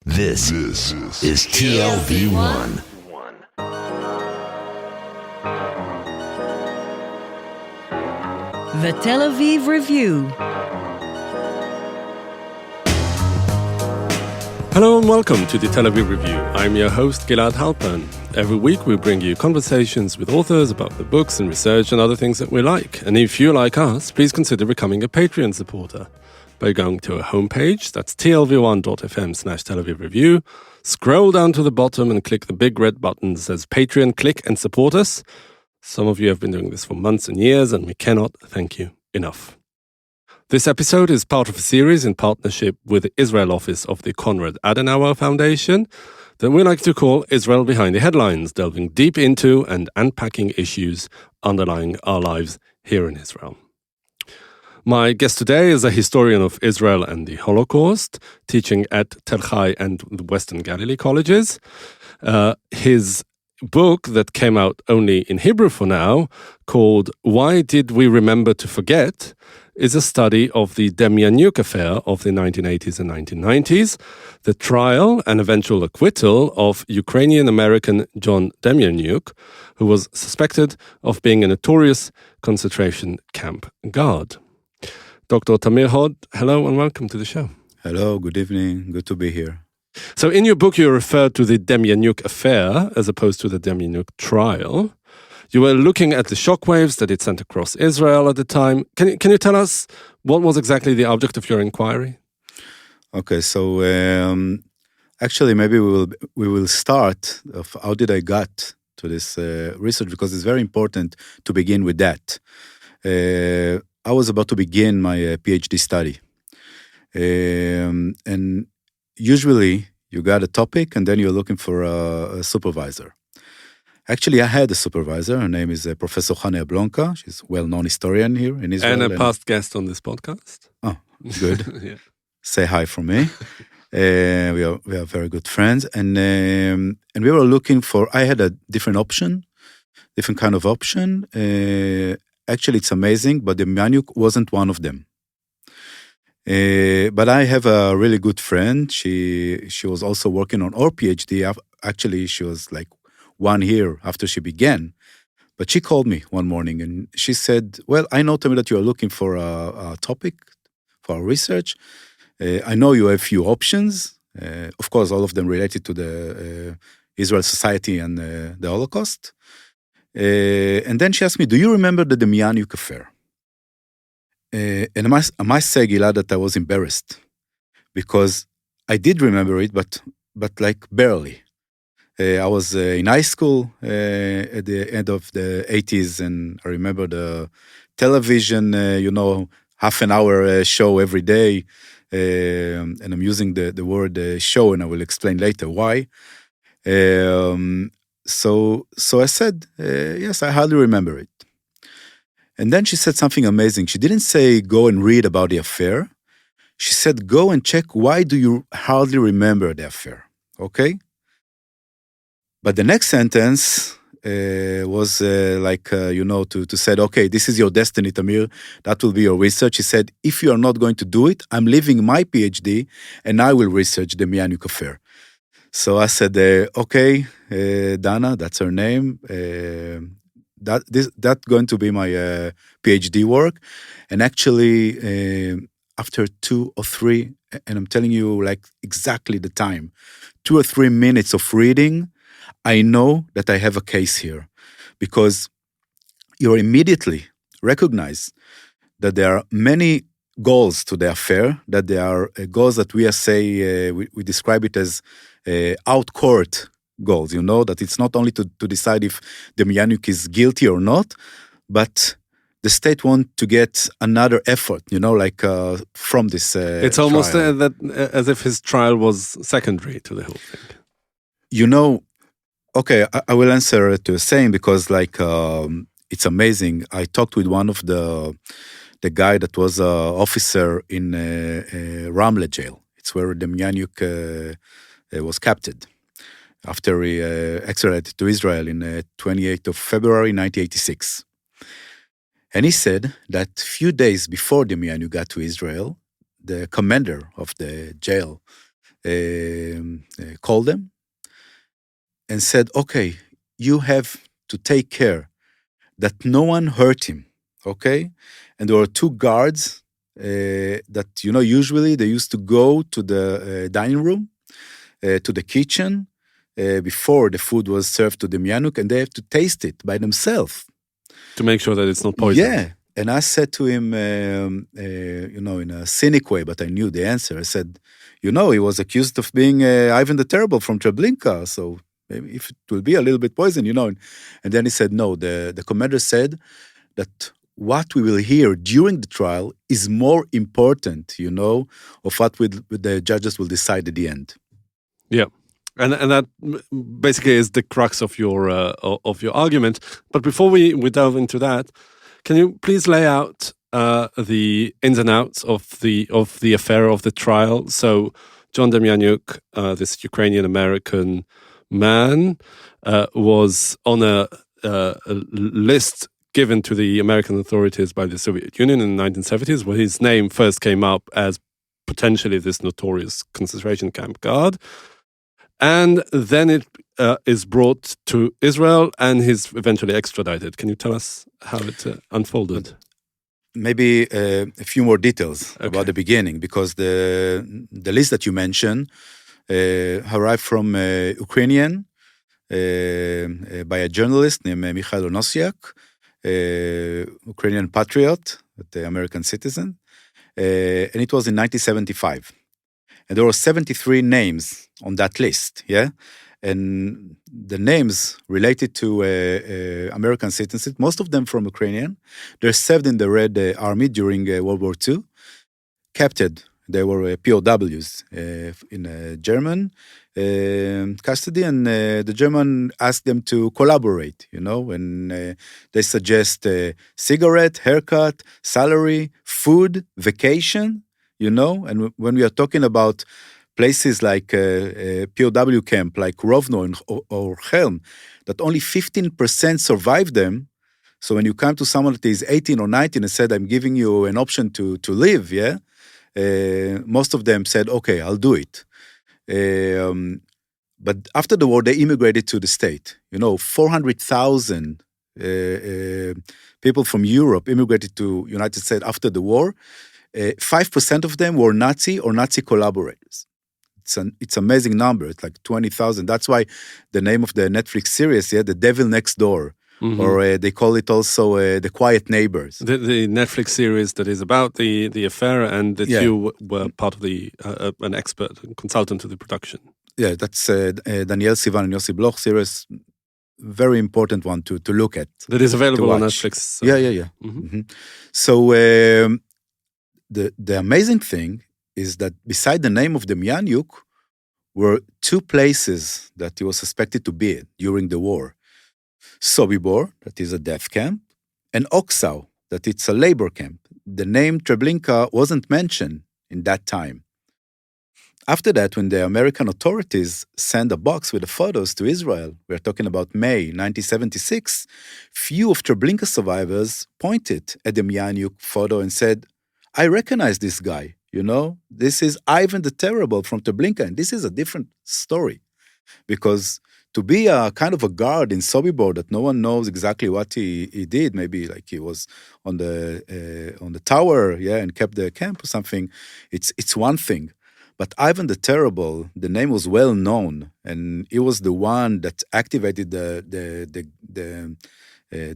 This is TLV1. The Tel Aviv Review. Hello and welcome to the Tel Aviv Review. I'm your host, Gilad Halpern. Every week we bring you conversations with authors about the books and research and other things that we like. And if you like us, please consider becoming a Patreon supporter by going to a homepage, that's tlv1.fm/Tel Aviv Review. Scroll down to the bottom and click the big red button that says Patreon. Click and support us. Some of you have been doing this for months and years, and we cannot thank you enough. This episode is part of a series in partnership with the Israel office of the Konrad Adenauer Foundation that we like to call Israel Behind the Headlines, delving deep into and unpacking issues underlying our lives here in Israel. My guest today is a historian of Israel and the Holocaust, teaching at Tel Hai and the Western Galilee colleges. His book that came out only in Hebrew for now, called Why Did We Remember to Forget?, is a study of the Demjanjuk affair of the 1980s and 1990s, the trial and eventual acquittal of Ukrainian-American John Demjanjuk, who was suspected of being a notorious concentration camp guard. Dr. Tamir Hod, hello and welcome to the show. Hello, good evening. Good to be here. So in your book, you refer to the Demjanjuk affair as opposed to the Demjanjuk trial. You were looking at the shockwaves that it sent across Israel at the time. Can you tell us what was exactly the object of your inquiry? Okay, so actually maybe we will start of how did I got to this research, because it's very important to begin with that. I was about to begin my PhD study. And usually you got a topic and then you're looking for a supervisor. Actually, I had a supervisor. Her name is Professor Hannah Blonka. She's a well-known historian here in Israel. And a past guest on this podcast. Oh, good. Yeah. Say hi from me. We are very good friends. And we were looking for, I had a different kind of option. Actually, it's amazing, but Demjanjuk wasn't one of them. But I have a really good friend. She was also working on her PhD. Actually, she was like 1 year after she began. But she called me one morning and she said, well, I know, Tamir, that you are looking for a topic for our research. I know you have few options. Of course, all of them related to the Israel society and the Holocaust. And then she asked me, do you remember the Demjanjuk affair? And I must say, Gilad, that I was embarrassed because I did remember it, but like barely. I was in high school at the end of the 80s, and I remember the television, half an hour show every day. And I'm using the word show, and I will explain later why. So I said, yes, I hardly remember it. And then she said something amazing. She didn't say, go and read about the affair. She said, go and check why do you hardly remember the affair, okay? But the next sentence was to say, okay, this is your destiny, Tamir. That will be your research. She said, if you are not going to do it, I'm leaving my PhD and I will research the Demjanjuk affair. So I said, okay, Dana, that's her name. That's going to be my PhD work. And actually, after 2 or 3, and I'm telling you like exactly the time, 2 or 3 minutes of reading, I know that I have a case here, because you immediately recognize that there are many goals to the affair, that there are goals that we describe it as out-court goals, that it's not only to decide if Demjanjuk is guilty or not, but the state wants to get another effort, from this It's almost as if his trial was secondary to the whole thing. Okay, I will answer to the same, because it's amazing. I talked with one of the guy that was an officer in Ramle jail. It's where Demjanjuk was captured after he extradited to Israel in 28th of February 1986. And he said that few days before Demjanjuk got to Israel, the commander of the jail called them and said, okay, you have to take care that no one hurt him, okay? And there were two guards that, usually they used to go to the dining room, to the kitchen, before the food was served to Demjanjuk, and they have to taste it by themselves. To make sure that it's not poison. Yeah. And I said to him, in a cynic way, but I knew the answer. I said, he was accused of being Ivan the Terrible from Treblinka, so maybe if it will be a little bit poison, And then he said, no, the commander said that what we will hear during the trial is more important, of what the judges will decide at the end. Yeah. And that basically is the crux of your argument. But before we delve into that, can you please lay out the ins and outs of the affair of the trial? So John Demjanjuk, this Ukrainian-American man, was on a list given to the American authorities by the Soviet Union in the 1970s, where his name first came up as potentially this notorious concentration camp guard. And then it is brought to Israel and he's eventually extradited. Can you tell us how it unfolded? Maybe a few more details about the beginning, because the list that you mentioned arrived from Ukrainian by a journalist named Mikhail Onosiak, Ukrainian patriot, the American citizen, and it was in 1975. And there were 73 names on that list, yeah? And the names related to American citizens, most of them from Ukrainian. They served in the Red Army during World War II, captured. They were POWs in German custody, and the German asked them to collaborate, and they suggest cigarette, haircut, salary, food, vacation, and when we are talking about places like POW camp, like Rovno or Chelm, that only 15% survived them. So when you come to someone that is 18 or 19 and said, I'm giving you an option to live, yeah? Most of them said, okay, I'll do it. But after the war, they immigrated to the state. 400,000 people from Europe immigrated to United States after the war. 5% of them were Nazi or Nazi collaborators. It's an amazing number. It's like 20,000. That's why the name of the Netflix series, The Devil Next Door, or they call it also The Quiet Neighbors. The Netflix series that is about the affair, and that you were part of an expert, consultant to the production. Yeah, that's Daniel Sivan and Yossi Bloch series. Very important one to look at. That is available on Netflix. So. Yeah. So the amazing thing is that beside the name of Demjanjuk were two places that he was suspected to be in during the war. Sobibor, that is a death camp, and Oksau, that it's a labor camp. The name Treblinka wasn't mentioned in that time. After that, when the American authorities sent a box with the photos to Israel, we're talking about May 1976, few of Treblinka survivors pointed at the Demjanjuk photo and said, I recognize this guy, This is Ivan the Terrible from Treblinka, and this is a different story. Because to be a kind of a guard in Sobibor that no one knows exactly what he did, maybe like he was on the tower, and kept the camp or something, it's one thing. But Ivan the Terrible, the name was well known, and he was the one that activated the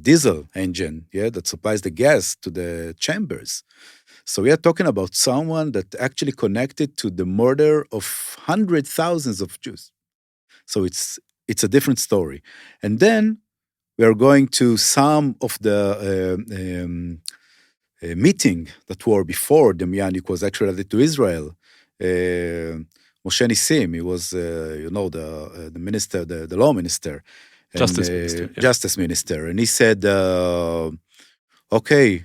diesel engine, that supplies the gas to the chambers. So we are talking about someone that actually connected to the murder of hundreds, thousands of Jews. So it's a different story. And then we are going to some of the meeting that were before Demjanjuk was extradited to Israel. Moshe Nissim, he was, the minister, the law minister. Justice minister. Justice minister. And he said, okay,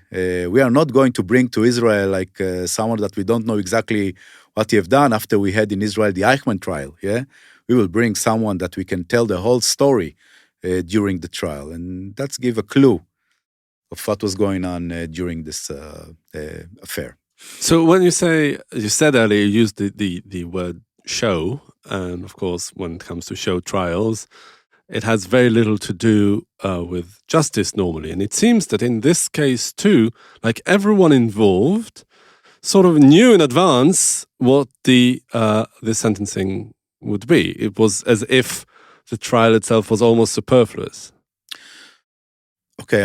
we are not going to bring to Israel like someone that we don't know exactly what he have done after we had in Israel the Eichmann trial, We will bring someone that we can tell the whole story during the trial. And that's give a clue of what was going on during this affair. So when you said earlier, you used the word show, and of course, when it comes to show trials, it has very little to do with justice normally. And it seems that in this case too, like everyone involved sort of knew in advance what the sentencing would be. It was as if the trial itself was almost superfluous. Okay,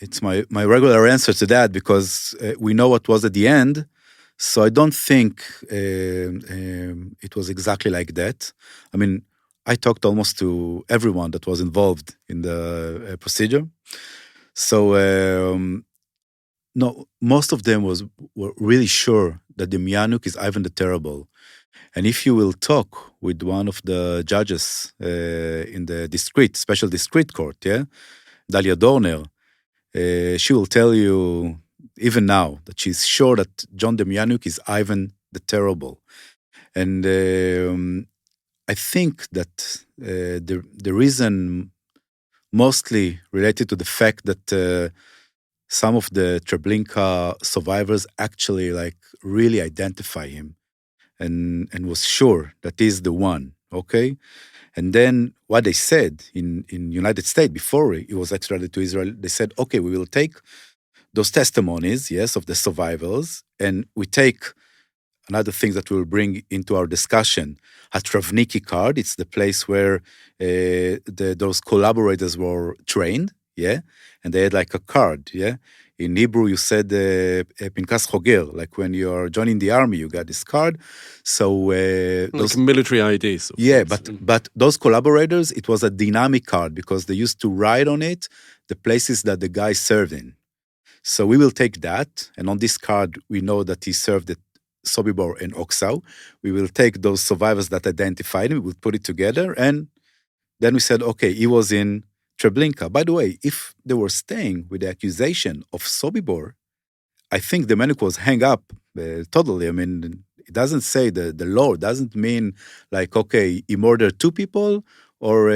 it's my regular answer to that because we know what was at the end. So I don't think it was exactly like that. I mean, I talked almost to everyone that was involved in the procedure. So no, most of them were really sure that Demjanjuk is Ivan the Terrible. And if you will talk with one of the judges in the special discrete court, Dalia Dorner, she will tell you even now that she's sure that John Demjanjuk is Ivan the Terrible. And I think that the reason mostly related to the fact that some of the Treblinka survivors actually really identify him and was sure that he's the one, okay? And then what they said in United States before he was extradited to Israel, they said, okay, we will take those testimonies, yes, of the survivors, and we take another thing that we'll bring into our discussion, a Travniki card. It's the place where those collaborators were trained, and they had like a card, In Hebrew, you said Pinkas Choger, like when you are joining the army, you got this card. So those military IDs. But those collaborators, it was a dynamic card because they used to write on it the places that the guy served in. So we will take that, and on this card, we know that he served at Sobibor and Oksau. We will take those survivors that identified him, we will put it together, and then we said, okay, he was in Treblinka. By the way, if they were staying with the accusation of Sobibor, I think Demjanjuk was hung up totally. I mean, it doesn't say the law doesn't mean like, okay, he murdered 2 people or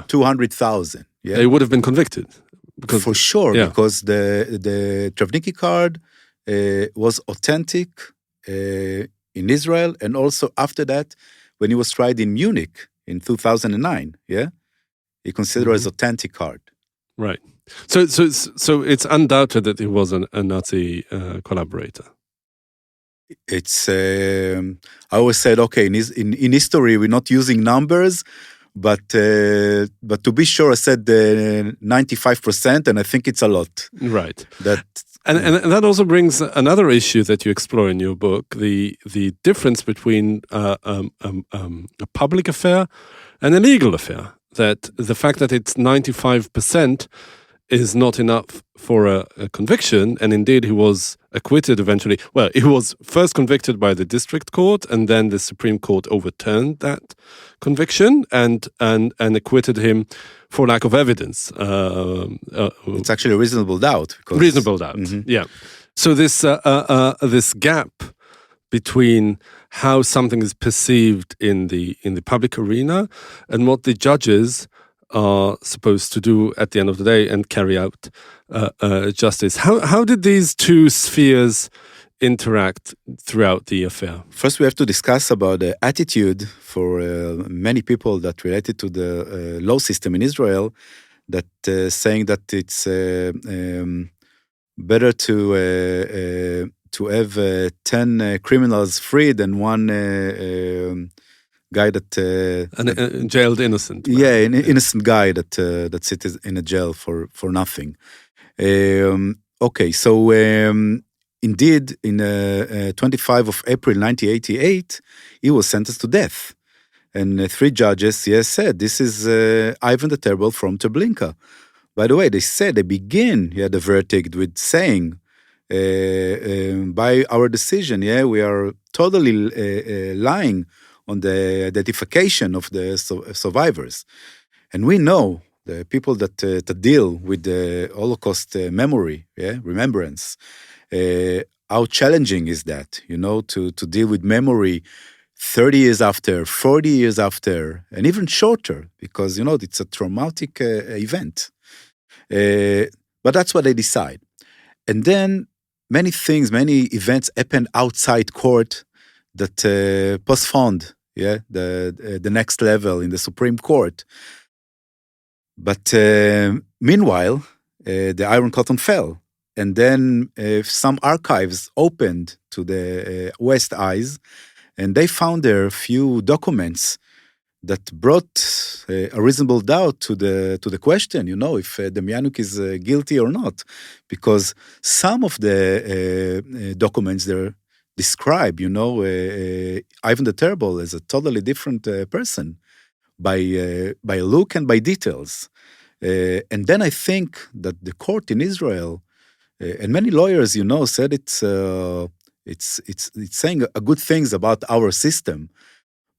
200,000. They would have been convicted. For sure, because the Travniki card was authentic in Israel, and also after that, when he was tried in Munich in 2009, he considered as authentic card. Right. So it's undoubted that he was a Nazi collaborator. It's I always said, okay, in history we're not using numbers, but to be sure, I said 95%, and I think it's a lot. Right. And that also brings another issue that you explore in your book: the difference between a public affair and a legal affair. That the fact that it's 95% is not enough for a conviction, and indeed he was acquitted eventually. Well, he was first convicted by the district court, and then the Supreme Court overturned that conviction and acquitted him for lack of evidence. It's actually a reasonable doubt. Reasonable doubt, yeah. So this gap between how something is perceived in the public arena and what the judges are supposed to do at the end of the day and carry out justice. How did these two spheres interact throughout the affair? First, we have to discuss about the attitude for many people that related to the law system in Israel, that saying that it's better to have 10 criminals free than one guy that jailed innocent. An innocent guy that sits in a jail for nothing. Okay, so indeed, in 25 of April 1988, he was sentenced to death, and 3 judges said this is Ivan the Terrible from Treblinka. By the way, they begin the verdict with saying, by our decision, we are totally lying on the identification of the survivors. And we know the people that deal with the Holocaust memory, remembrance, how challenging is that, to deal with memory 30 years after, 40 years after, and even shorter, because, it's a traumatic event. But that's what they decide. And then many events happen outside court that postponed, the next level in the Supreme Court. But meanwhile, the Iron Curtain fell. And then some archives opened to the West eyes, and they found there a few documents that brought a reasonable doubt to the question, if Demjanjuk is guilty or not, because some of the documents there describe, Ivan the Terrible as a totally different person by look and by details. And then I think that the court in Israel, and many lawyers, said it's saying a good things about our system.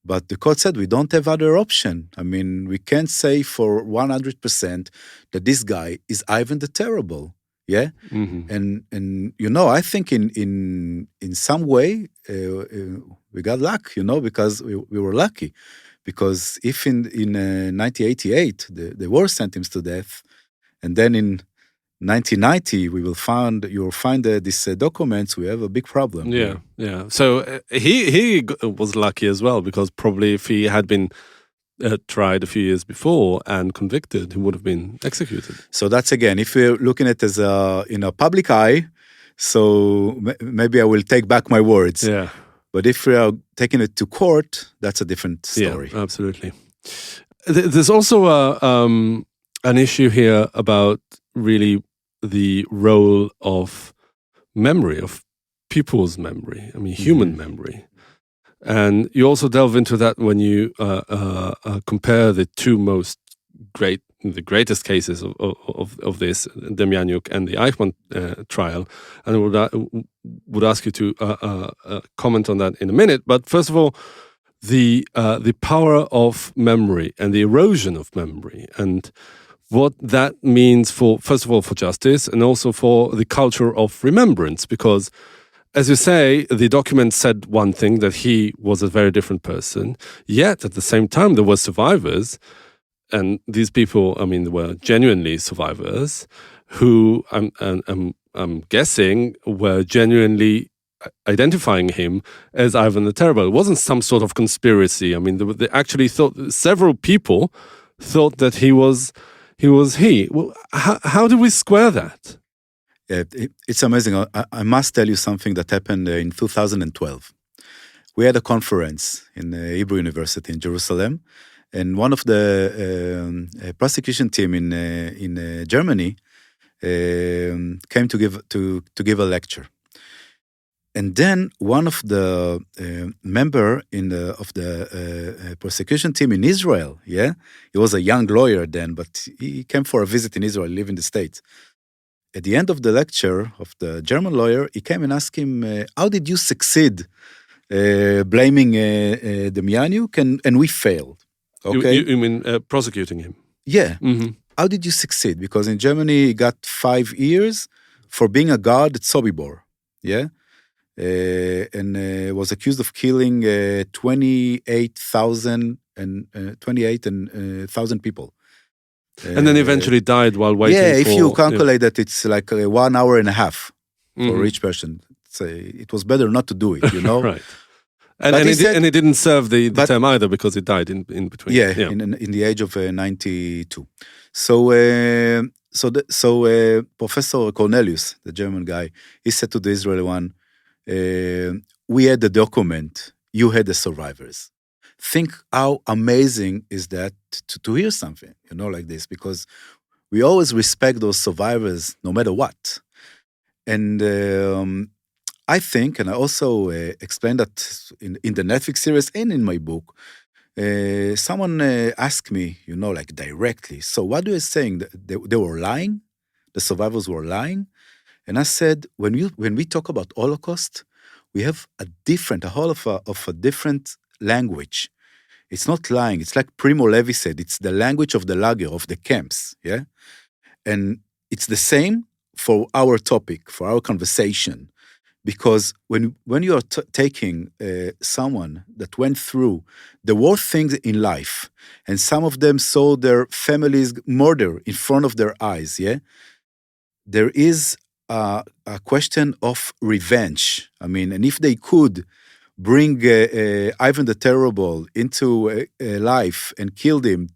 But the court said we don't have other option. I mean, we can't say for 100% that this guy is Ivan the Terrible. Yeah, and I think in some way we got luck. Because we were lucky. Because if in 1988 they were sentenced to death, and then in 1990 you'll find these documents, we have a big problem. Yeah. So he was lucky as well, because probably if he had been tried a few years before and convicted, he would have been executed. So that's, again, if we're looking at it as a public eye, so maybe I will take back my words. Yeah. But if we are taking it to court, that's a different story. Yeah, absolutely. There's also an issue here about really the role of memory, of people's memory, human memory. And you also delve into that when you compare the two the greatest cases of this, Demjanjuk and the Eichmann trial. And I would ask you to comment on that in a minute. But first of all, the power of memory and the erosion of memory, and what that means first of all, for justice, and also for the culture of remembrance. Because, as you say, the document said one thing, that he was a very different person. Yet, at the same time, there were survivors. And these people, were genuinely survivors who, I'm guessing, were genuinely identifying him as Ivan the Terrible. It wasn't some sort of conspiracy. They actually thought, several people thought that he was he. Well, how do we square that? Yeah, it's amazing. I must tell you something that happened in 2012. We had a conference in Hebrew University in Jerusalem, and one of the prosecution team in Germany came to give a lecture. And then one of the member of the prosecution team in Israel, he was a young lawyer then, but he came for a visit in Israel, live in the States. At the end of the lecture of the German lawyer, he came and asked him, how did you succeed blaming Demjanjuk, and we failed? Okay. You mean prosecuting him? Yeah. Mm-hmm. How did you succeed? Because in Germany, he got 5 years for being a guard at Sobibor. Yeah. And was accused of killing 28,000 people. And then eventually died while waiting for... Yeah, if you calculate that, it's like 1 hour and a half for each person. It was better not to do it, Right. And he didn't serve the term either, because he died in between. Yeah. In the age of 92. So Professor Cornelius, the German guy, he said to the Israeli one, we had the document, you had the survivors. Think how amazing is that to hear something, like this, because we always respect those survivors no matter what. And I think, and I also explained that in the Netflix series and in my book, someone asked me, like directly, so what are you saying? They were lying? The survivors were lying? And I said, when we talk about Holocaust, we have a whole of a different language. It's not lying. It's like Primo Levi said, it's the language of the lager, of the camps, yeah? And it's the same for our topic, for our conversation. Because when you are taking someone that went through the worst things in life, and some of them saw their families murder in front of their eyes, yeah? There is a question of revenge. And if they could bring Ivan the Terrible into life and killed him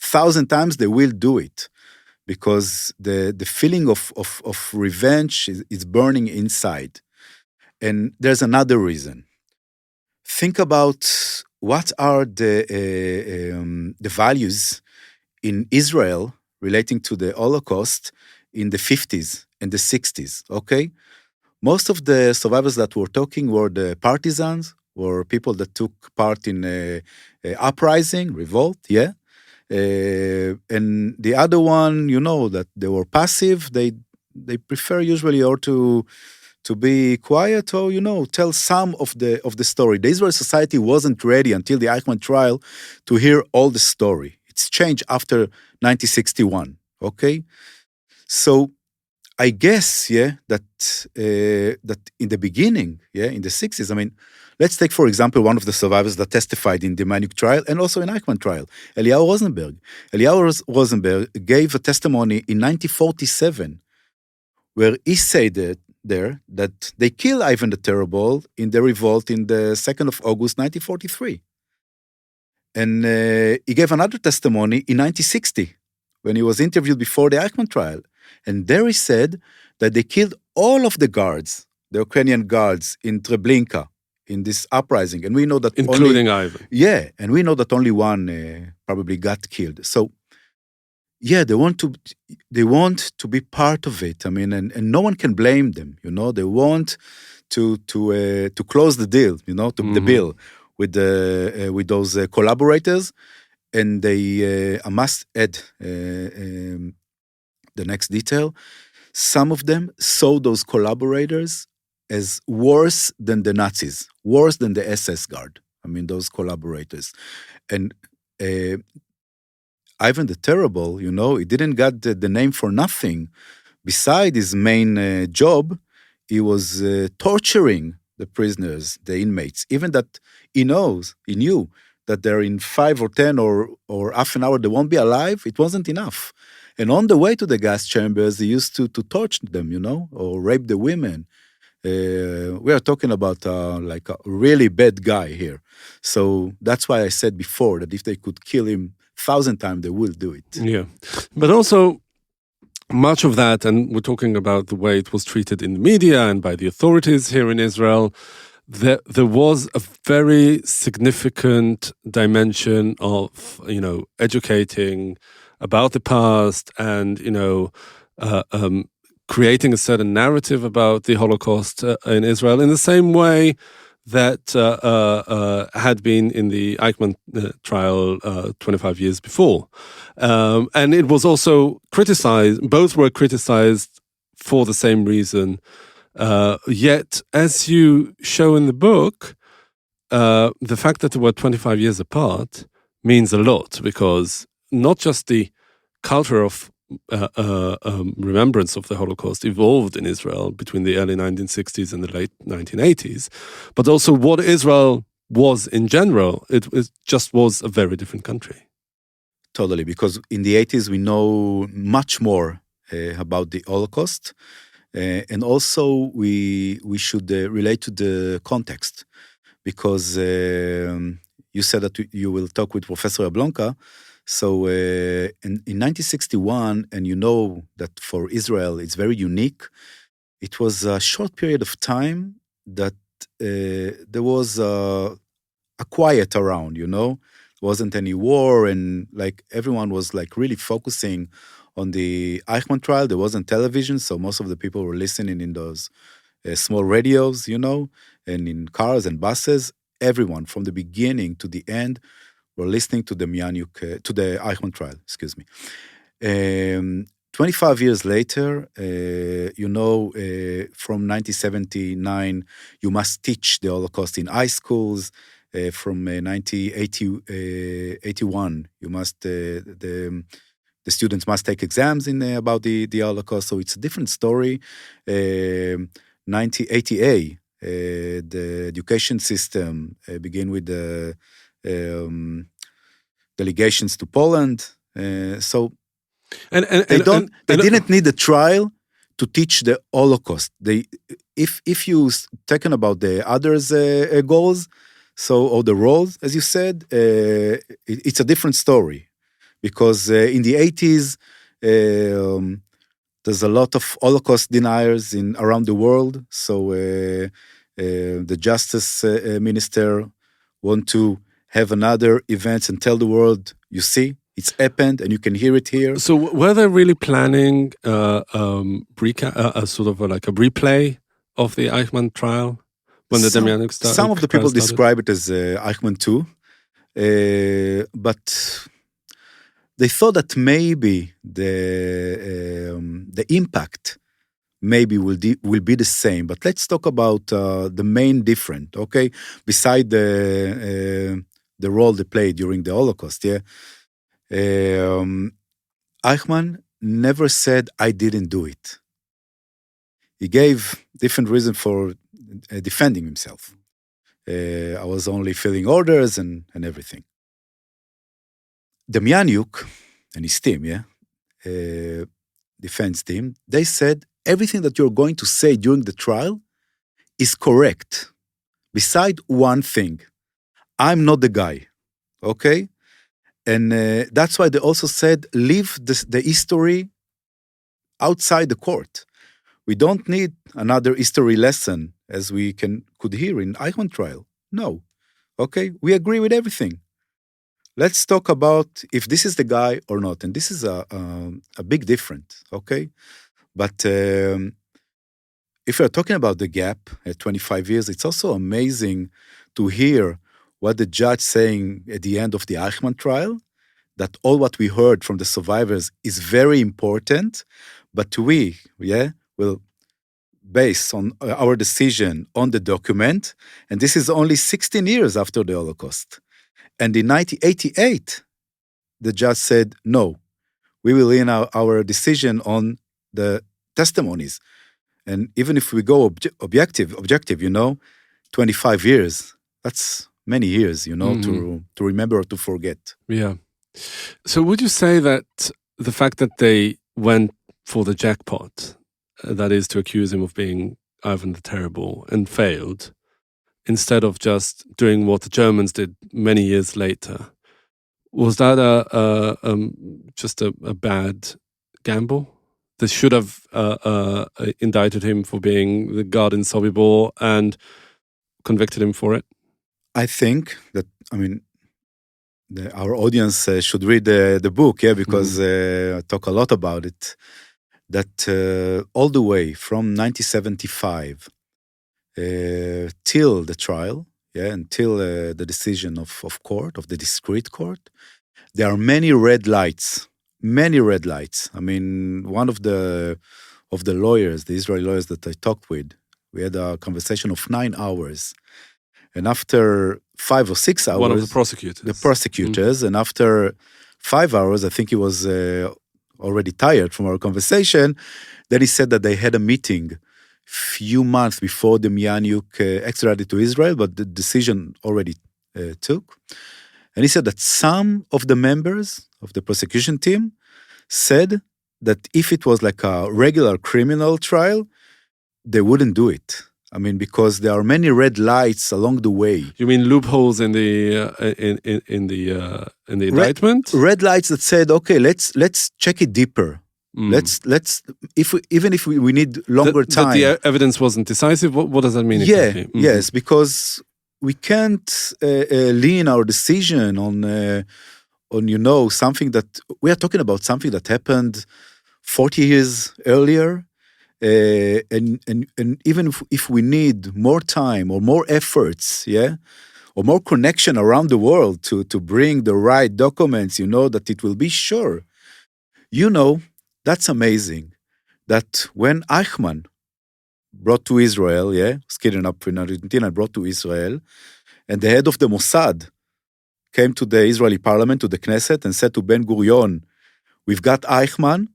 1,000 times, they will do it. Because the feeling of revenge is burning inside. And there's another reason. Think about what are the values in Israel relating to the Holocaust in the 50s and the 60s, okay? Most of the survivors that we're talking were the partisans, were people that took part in a uprising, revolt, yeah? And the other one, you know, that they were passive. They prefer usually or to be quiet or, you know, tell some of the story. The Israeli society wasn't ready until the Eichmann trial to hear all the story. It's changed after 1961. Okay, so I guess, yeah, that in the beginning, yeah, in the 60s, I mean, let's take, for example, one of the survivors that testified in the Demjanjuk trial and also in Eichmann trial, Eliyahu Rosenberg. Eliyahu Rosenberg gave a testimony in 1947 where he said that they killed Ivan the Terrible in the revolt in the 2nd of August, 1943. And he gave another testimony in 1960 when he was interviewed before the Eichmann trial. And there he said that they killed all of the guards, the Ukrainian guards in Treblinka, in this uprising. And we know that including Ivan. Yeah, and we know that only one probably got killed. So, yeah, they want to be part of it. I mean, and no one can blame them. You know, they want to close the deal. You know, the bill with those collaborators, and they I must add the next detail. Some of them saw those collaborators as worse than the Nazis, worse than the SS guard. I mean, those collaborators. And Ivan the Terrible, you know, he didn't get the name for nothing. Beside his main job, he was torturing the prisoners, the inmates, even that he knew that they're in 5 or 10 or half an hour, they won't be alive. It wasn't enough. And on the way to the gas chambers, he used to torture them, you know, or rape the women. We are talking about like a really bad guy here. So that's why I said before that if they could kill him 1,000 times, they will do it. Yeah. But also, much of that, and we're talking about the way it was treated in the media and by the authorities here in Israel, there was a very significant dimension of, you know, educating about the past and, you know, creating a certain narrative about the Holocaust in Israel in the same way that had been in the Eichmann trial 25 years before. And it was also criticized, both were criticized for the same reason. Yet, as you show in the book, the fact that they were 25 years apart means a lot, because not just the culture of remembrance of the Holocaust evolved in Israel between the early 1960s and the late 1980s, but also what Israel was in general. It just was a very different country. Totally, because in the 80s we know much more about the Holocaust, and also we should relate to the context, because you said that you will talk with Professor Jablonka. So in 1961, and you know that for Israel it's very unique, it was a short period of time that there was a quiet around, you know. There wasn't any war, and like everyone was like really focusing on the Eichmann trial. There wasn't television, so most of the people were listening in those small radios, you know, and in cars and buses. Everyone from the beginning to the end were listening to the Eichmann trial, 25 years later, you know, from 1979, you must teach the Holocaust in high schools. From 1981, you must the students must take exams about the Holocaust. So it's a different story. 1988, the education system began with the delegations to Poland. So they didn't need a trial to teach the Holocaust. if you taken about the others' goals, so or the roles, as you said, it's a different story, because in the 80s, there's a lot of Holocaust deniers in around the world. So the justice minister want to have another event and tell the world, you see, it's happened, and you can hear it here. So were they really planning sort of like a replay of the Eichmann trial when the Demjanjuk started? Some of the people describe it as Eichmann 2, but they thought that maybe the impact maybe will be the same. But let's talk about the main difference, okay? Beside the role they played during the Holocaust, yeah. Eichmann never said, I didn't do it. He gave different reasons for defending himself. I was only filling orders and everything. Demjanjuk and his team, defense team, they said everything that you're going to say during the trial is correct. Beside one thing, I'm not the guy, okay? And that's why they also said, leave the history outside the court. We don't need another history lesson, as we could hear in Eichmann trial. No, okay? We agree with everything. Let's talk about if this is the guy or not. And this is a big difference, okay? But if we're talking about the gap at 25 years, it's also amazing to hear what the judge saying at the end of the Eichmann trial, that all what we heard from the survivors is very important, but we, will base on our decision on the document, and this is only 16 years after the Holocaust. And in 1988, the judge said, no, we will lean our decision on the testimonies. And even if we go objective, 25 years, that's many years, to remember or to forget. Yeah. So would you say that the fact that they went for the jackpot, that is to accuse him of being Ivan the Terrible, and failed, instead of just doing what the Germans did many years later, was that just a bad gamble? They should have indicted him for being the god in Sobibor and convicted him for it? I think that, our audience should read the book, because I talk a lot about it, that all the way from 1975 till the trial, until the decision of court, of the discrete court, there are many red lights. One of the lawyers, the Israeli lawyers that I talked with, we had a conversation of 9 hours. And after 5 or 6 hours... One of the prosecutors. The prosecutors. And after 5 hours, I think he was already tired from our conversation. Then he said that they had a meeting few months before Demjanjuk extradited to Israel, but the decision already took. And he said that some of the members of the prosecution team said that if it was like a regular criminal trial, they wouldn't do it. Because there are many red lights along the way. You mean loopholes in the indictment? Red lights that said, okay, let's check it deeper. Let's even if we need longer time. That the evidence wasn't decisive. What does that mean exactly? Yes, because we can't lean our decision on something that we are talking about, something that happened 40 years earlier. And even if we need more time or more efforts, or more connection around the world to bring the right documents, that it will be sure. That's amazing. That when Eichmann brought to Israel, was kidnapped in Argentina and brought to Israel, and the head of the Mossad came to the Israeli parliament, to the Knesset, and said to Ben Gurion, we've got Eichmann,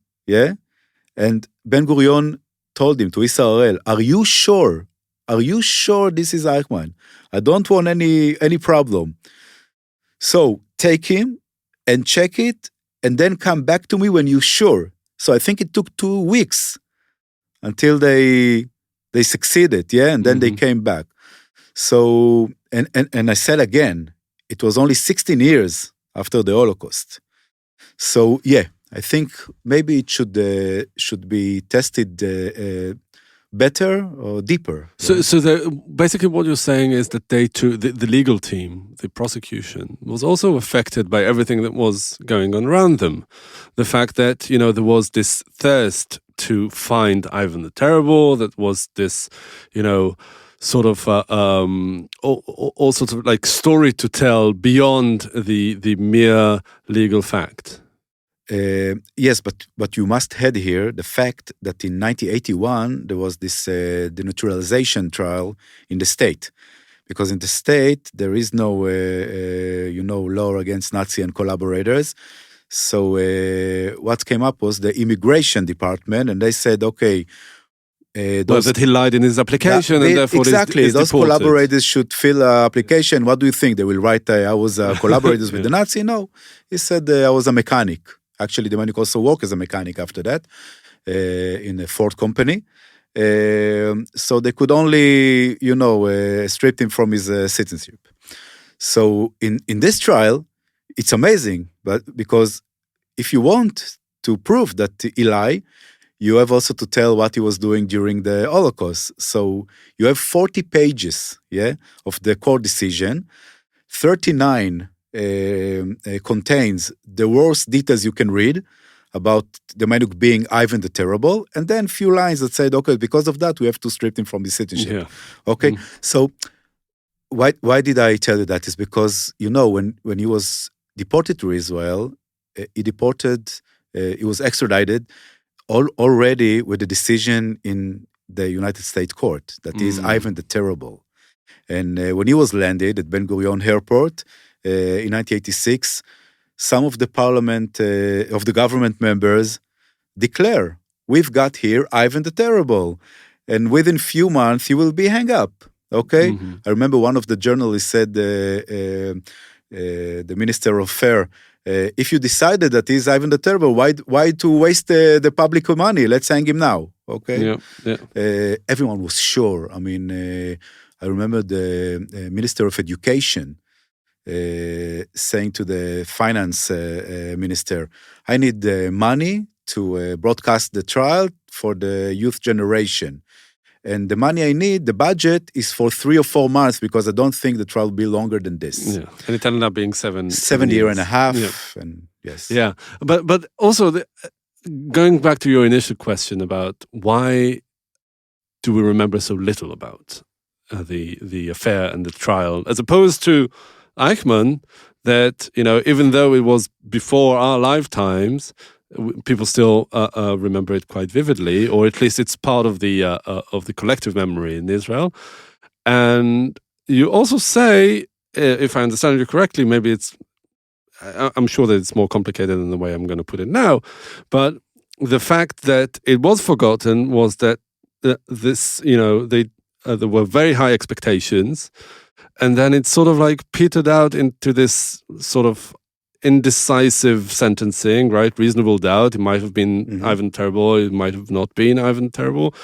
and Ben Gurion told him, to Israel, are you sure? Are you sure this is Eichmann? I don't want any problem. So take him and check it, and then come back to me when you're sure. So I think it took 2 weeks until they They succeeded, and then they came back. So, and I said again, it was only 16 years after the Holocaust. So, I think maybe it should be tested better or deeper. So basically what you're saying is that they too, the legal team, the prosecution, was also affected by everything that was going on around them. The fact that, there was this thirst to find Ivan the Terrible, that was this, sort of all sorts of like story to tell beyond the mere legal fact. Yes, but you must add here the fact that in 1981 there was this denaturalization trial in the state, because in the state there is no law against Nazi and collaborators. So what came up was the immigration department, and they said, okay. That he lied in his application, and therefore exactly is those deported. collaborators should fill an application. What do you think they will write? I was collaborators with the Nazi. No, he said I was a mechanic. Actually, Demjanjuk also worked as a mechanic after that in a Ford company. So they could only, strip him from his citizenship. So in this trial, it's amazing, but because if you want to prove that he lied, you have also to tell what he was doing during the Holocaust. So you have 40 pages, of the court decision. 39 contains the worst details you can read about Demjanjuk being Ivan the Terrible, and then few lines that said, okay, because of that, we have to strip him from his citizenship. Yeah. Okay, so why did I tell you that? Is because, when he was deported to Israel, he was extradited already with a decision in the United States court that is Ivan the Terrible. And when he was landed at Ben Gurion Airport in 1986, some of the parliament, of the government members declare, we've got here Ivan the Terrible. And within few months, he will be hung up. Okay? I remember one of the journalists said, the Minister of Fair, if you decided that he's Ivan the Terrible, why to waste the public money? Let's hang him now. Okay? Yeah. Everyone was sure. I mean, I remember the Minister of Education saying to the finance minister, I need money to broadcast the trial for the youth generation. And the money I need, the budget, is for 3 or 4 months because I don't think the trial will be longer than this. Yeah, and it ended up being 7 year and a half. Yeah. And yes. Yeah, but also going back to your initial question about why do we remember so little about the affair and the trial, as opposed to Eichmann, that even though it was before our lifetimes, people still remember it quite vividly, or at least it's part of the collective memory in Israel. And you also say, if I understand you correctly, maybe I'm sure that it's more complicated than the way I'm going to put it now, but the fact that it was forgotten was that there were very high expectations, and then it sort of like petered out into this sort of indecisive sentencing, right? Reasonable doubt. It might have been Ivan Terrible. It might have not been Ivan Terrible.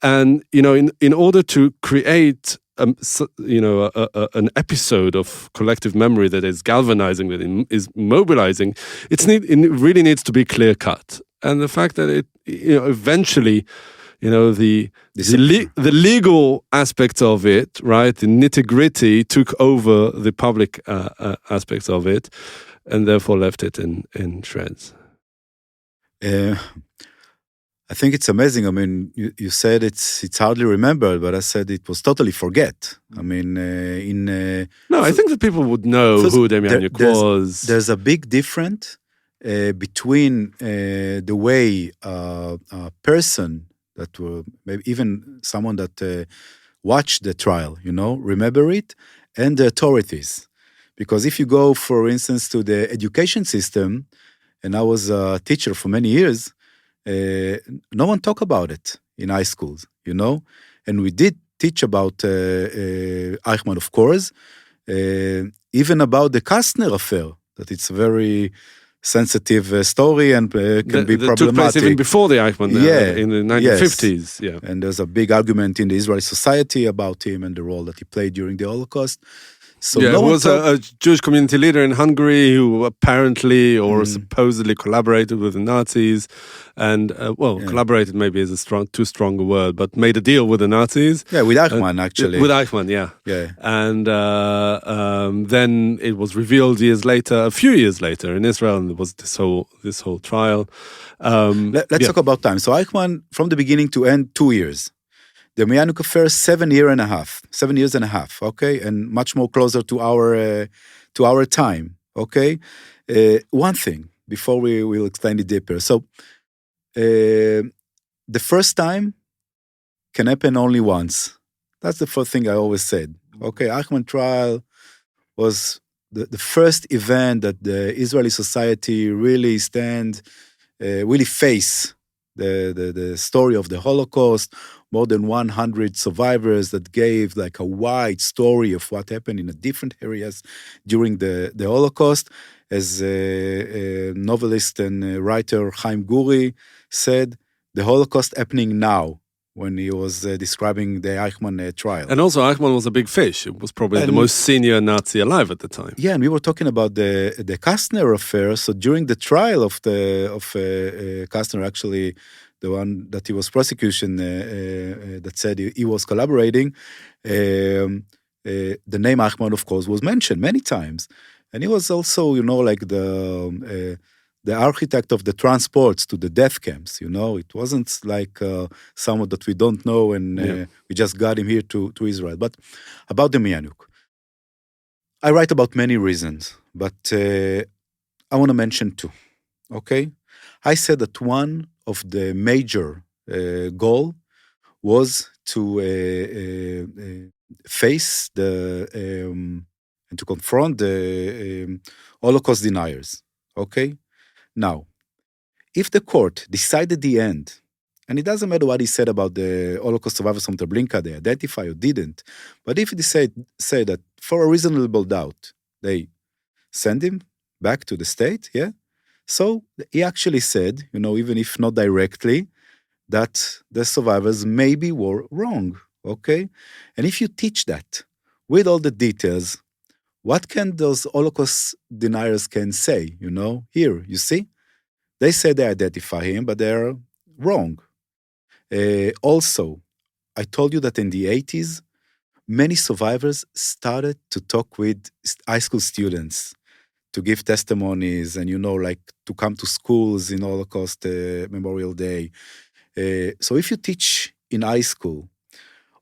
And, in order to create, an episode of collective memory that is galvanizing, that is mobilizing, it really needs to be clear cut. And the fact that it, eventually, the legal aspects of it, right? The nitty-gritty took over the public aspects of it, and therefore left it in shreds. I think it's amazing. I mean, you said it's hardly remembered, but I said it was totally forget. I mean, I think that people would know who Demjanjuk was. There's a big difference between the way a person that maybe even someone that watched the trial, remember it, and the authorities. Because if you go, for instance, to the education system, and I was a teacher for many years, no one talked about it in high schools, And we did teach about Eichmann, of course, even about the Kastner affair, that it's a very sensitive story and can be that took place problematic. even before the Eichmann in the 1950s. Yes. And there's a big argument in the Israeli society about him and the role that he played during the Holocaust. So he was a Jewish community leader in Hungary who apparently or supposedly collaborated with the Nazis and, collaborated maybe is too strong a word, but made a deal with the Nazis. Yeah, with Eichmann, actually. With Eichmann, yeah. And then it was revealed a few years later in Israel, and there was this whole trial. Let's talk about time. So Eichmann, from the beginning to end, 2 years. The Demjanjuk affair, 7 years and a half, okay, and much more closer to our time, okay. One thing before we will explain it deeper. So, the first time can happen only once. That's the first thing I always said. Okay, Eichmann trial was the first event that the Israeli society really face the story of the Holocaust. More than 100 survivors that gave like a wide story of what happened in different areas during the Holocaust. As a novelist and writer Chaim Guri said, the Holocaust happening now, when he was describing the Eichmann trial. And also Eichmann was a big fish. It was probably the most senior Nazi alive at the time. Yeah, and we were talking about the Kastner affair. So during the trial of Kastner, actually, the one that he was prosecution that said he was collaborating, the name Eichmann, of course, was mentioned many times. And he was also, like the architect of the transports to the death camps. It wasn't like someone that we don't know and we just got him here to Israel. But about Demjanjuk, I write about many reasons, but I want to mention two. Okay, I said that one of the major goal was to face and to confront the Holocaust deniers. Okay. Now, if the court decided the end, and it doesn't matter what he said about the Holocaust survivors from Treblinka, they identify or didn't, but if they say that for a reasonable doubt, they send him back to the state, so he actually said, even if not directly, that the survivors maybe were wrong, okay? And if you teach that with all the details, what can those Holocaust deniers can say, Here, you see? They say they identify him, but they're wrong. Also, I told you that in the 80s, many survivors started to talk with high school students to give testimonies and, to come to schools in Holocaust Memorial Day. So if you teach in high school,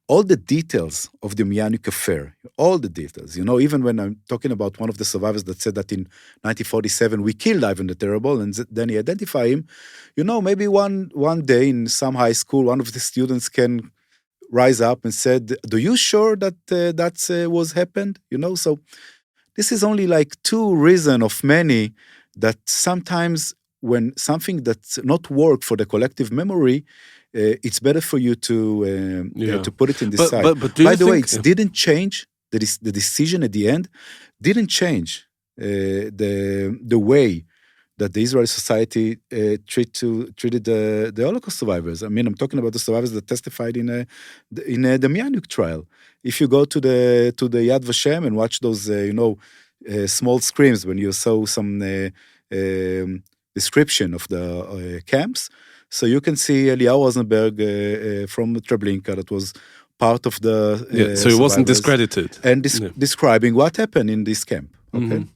all the details of the Demjanjuk affair, all the details, even when I'm talking about one of the survivors that said that in 1947 we killed Ivan the Terrible, and then he identified him, maybe one day in some high school, one of the students can rise up and said, "Do you sure that that was happened?" So this is only like two reasons of many that sometimes when something that's not work for the collective memory, it's better for you to put it in this side. But By the way, it didn't change. The decision at the end didn't change the way that the Israeli society treated the Holocaust survivors. I mean, I'm talking about the survivors that testified in the Demjanjuk trial. If you go to the Yad Vashem and watch those, small screens when you saw some description of the camps, so you can see Eliyahu Rosenberg from Treblinka that was part of the so he wasn't discredited. And describing what happened in this camp. Okay.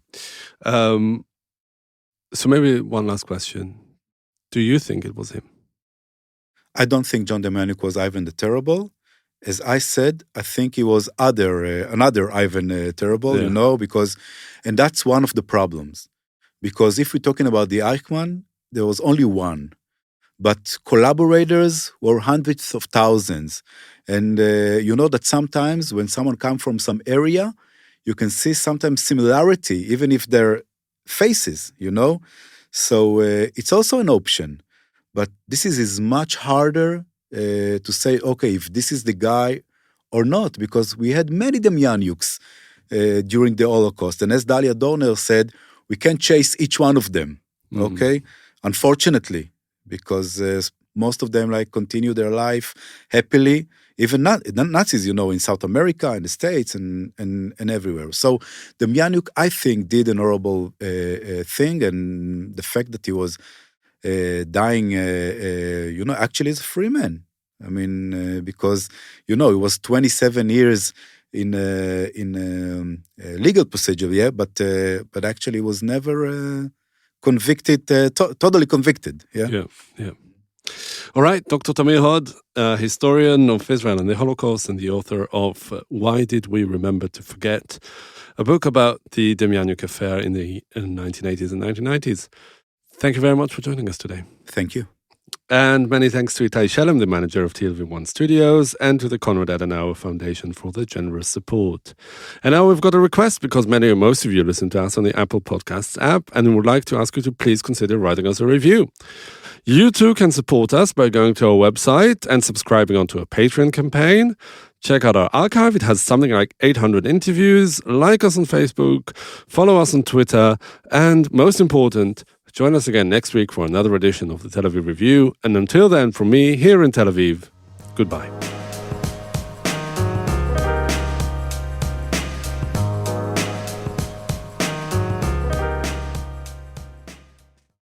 Mm-hmm. So maybe one last question. Do you think it was him? I don't think John Demjanjuk was Ivan the Terrible. As I said, I think he was another Ivan Terrible, because, and that's one of the problems. Because if we're talking about the Eichmann, there was only one. But collaborators were hundreds of thousands. And that sometimes when someone comes from some area, you can see sometimes similarity, even if they're faces, So it's also an option. But this is much harder to say, okay, if this is the guy or not, because we had many Demjanjuks during the Holocaust. And as Dalia Dorner said, we can't chase each one of them. okay? Unfortunately, because most of them like continue their life happily, even not Nazis, in South America, in the States, and everywhere. So Demjanjuk, I think, did an horrible thing, and the fact that he was dying, actually is a free man. I mean, because, he was 27 years in legal procedure, yeah, but actually was never convicted, totally convicted, yeah. Yeah. All right, Dr. Tamir Hod, historian of Israel and the Holocaust and the author of Why Did We Remember to Forget, a book about the Demjanjuk affair in the 1980s and 1990s. Thank you very much for joining us today. Thank you. And many thanks to Itai Shelem, the manager of TLV1 Studios, and to the Konrad Adenauer Foundation for the generous support. And now we've got a request, because most of you listen to us on the Apple Podcasts app, and we would like to ask you to please consider writing us a review. You too can support us by going to our website and subscribing onto a Patreon campaign. Check out our archive. It has something like 800 interviews. Like us on Facebook, follow us on Twitter, and most important, join us again next week for another edition of the Tel Aviv Review. And until then, from me here in Tel Aviv, goodbye.